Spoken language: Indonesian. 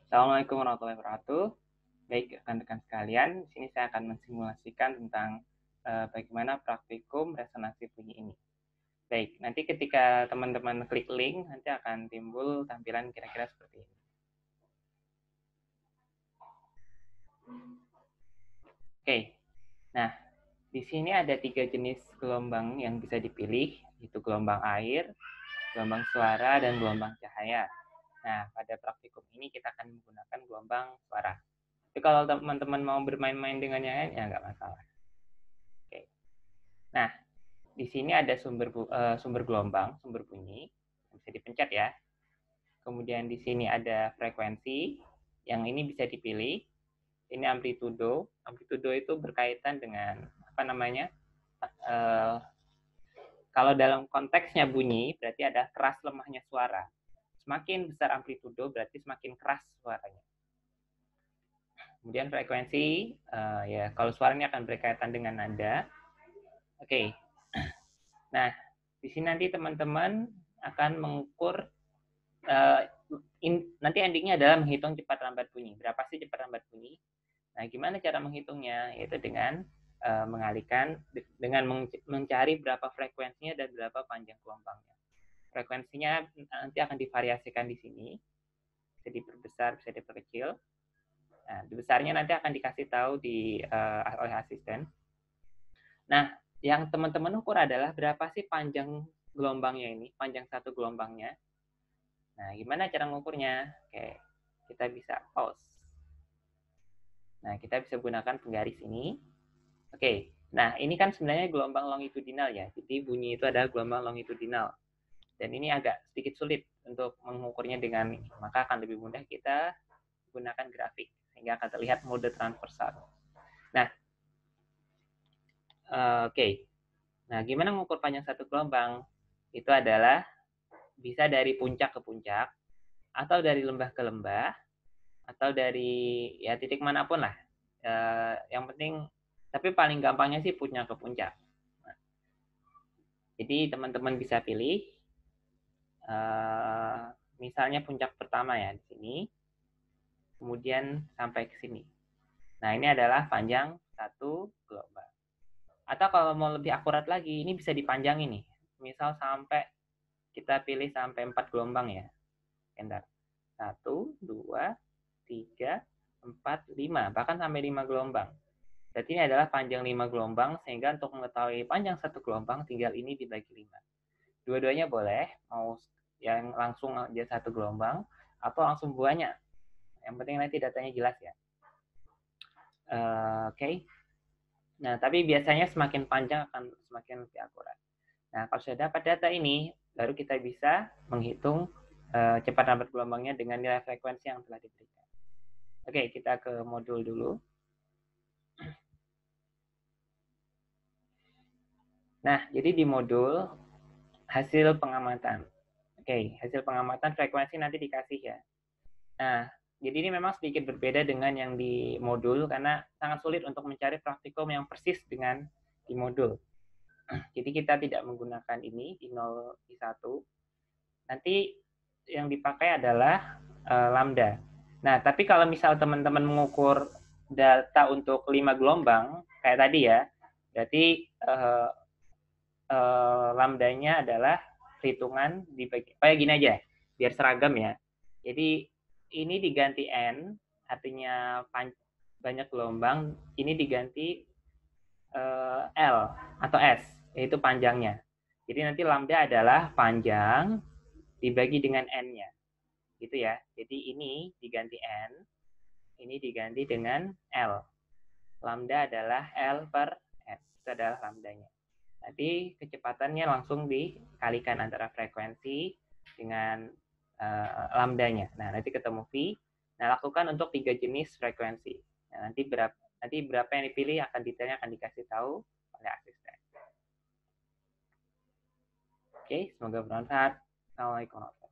Assalamualaikum warahmatullahi wabarakatuh. Baik, rekan-rekan sekalian, di sini saya akan mensimulasikan tentang bagaimana praktikum resonansi bunyi ini. Baik, nanti ketika teman-teman klik link, nanti akan timbul tampilan kira-kira seperti ini. Oke, nah di sini ada 3 jenis gelombang yang bisa dipilih, yaitu gelombang air, gelombang suara, dan gelombang cahaya. Nah, pada praktikum ini kita akan menggunakan gelombang suara. Tapi kalau teman-teman mau bermain-main dengan yang lain, ya nggak masalah. Oke. Nah, di sini ada sumber gelombang, sumber bunyi, bisa dipencet ya. Kemudian di sini ada frekuensi, yang ini bisa dipilih. Ini amplitudo. Amplitudo itu berkaitan dengan apa namanya? Kalau dalam konteksnya bunyi, berarti ada keras lemahnya suara. Semakin besar amplitudo, berarti semakin keras suaranya. Kemudian frekuensi, ya kalau suara ini akan berkaitan dengan nada. Oke. Nah, di sini nanti teman-teman akan mengukur nanti endingnya adalah menghitung cepat lambat bunyi. Berapa sih cepat lambat bunyi? Nah, gimana cara menghitungnya? Yaitu dengan mengalihkan dengan mencari berapa frekuensinya dan berapa panjang gelombangnya. Frekuensinya nanti akan divariasikan di sini, bisa diperbesar, bisa diperkecil. Nah, besarnya nanti akan dikasih tahu oleh asisten. Nah, yang teman-teman ukur adalah berapa sih panjang gelombangnya ini, panjang satu gelombangnya. Nah, gimana cara mengukurnya? Oke, kita bisa pause. Nah, kita bisa gunakan penggaris ini. Oke, nah ini kan sebenarnya gelombang longitudinal ya. Jadi bunyi itu adalah gelombang longitudinal. Dan ini agak sedikit sulit untuk mengukurnya dengan ini. Maka akan lebih mudah kita gunakan grafik sehingga akan terlihat mode transversal. Nah, oke. Nah, gimana mengukur panjang satu gelombang? Itu adalah bisa dari puncak ke puncak, atau dari lembah ke lembah, atau dari ya titik manapun lah. Yang penting, tapi paling gampangnya sih puncak ke puncak. Nah, jadi teman-teman bisa pilih, misalnya puncak pertama ya di sini, kemudian sampai ke sini. Nah, ini adalah panjang satu gelombang. Atau kalau mau lebih akurat lagi, ini bisa dipanjangin nih. Misal sampai kita pilih sampai 4 gelombang ya. Bentar. 1, 2, 3, 4, 5. Bahkan sampai 5 gelombang. Berarti ini adalah panjang 5 gelombang, sehingga untuk mengetahui panjang satu gelombang, tinggal ini dibagi 5. Dua-duanya boleh, mau yang langsung aja satu gelombang, atau langsung banyak. Yang penting nanti datanya jelas ya. Oke. Nah, tapi biasanya semakin panjang akan semakin lebih akurat. Nah, kalau sudah dapat data ini, baru kita bisa menghitung cepat lambat gelombangnya dengan nilai frekuensi yang telah diberikan. Oke, kita ke modul dulu. Nah, jadi di modul hasil pengamatan. Oke, hasil pengamatan frekuensi nanti dikasih ya. Nah, jadi ini memang sedikit berbeda dengan yang di modul karena sangat sulit untuk mencari praktikum yang persis dengan di modul. Jadi kita tidak menggunakan ini di 0, di 1. Nanti yang dipakai adalah lambda. Nah, tapi kalau misal teman-teman mengukur data untuk 5 gelombang, kayak tadi ya, berarti lambdanya adalah perhitungan dibagi, kayak gini aja, biar seragam ya. Jadi ini diganti N, artinya banyak gelombang, ini diganti L atau S, yaitu panjangnya. Jadi nanti lambda adalah panjang dibagi dengan N-nya. Gitu ya. Jadi ini diganti N, ini diganti dengan L. Lambda adalah L per S. Itu adalah lambdanya. Nanti kecepatannya langsung dikalikan antara frekuensi dengan lambdanya. Nah, nanti ketemu V. Nah, lakukan untuk 3 jenis frekuensi. Nah, nanti berapa yang dipilih akan detailnya akan dikasih tahu oleh asisten. Oke, semoga bermanfaat. Assalamualaikum warahmatullahi wabarakatuh.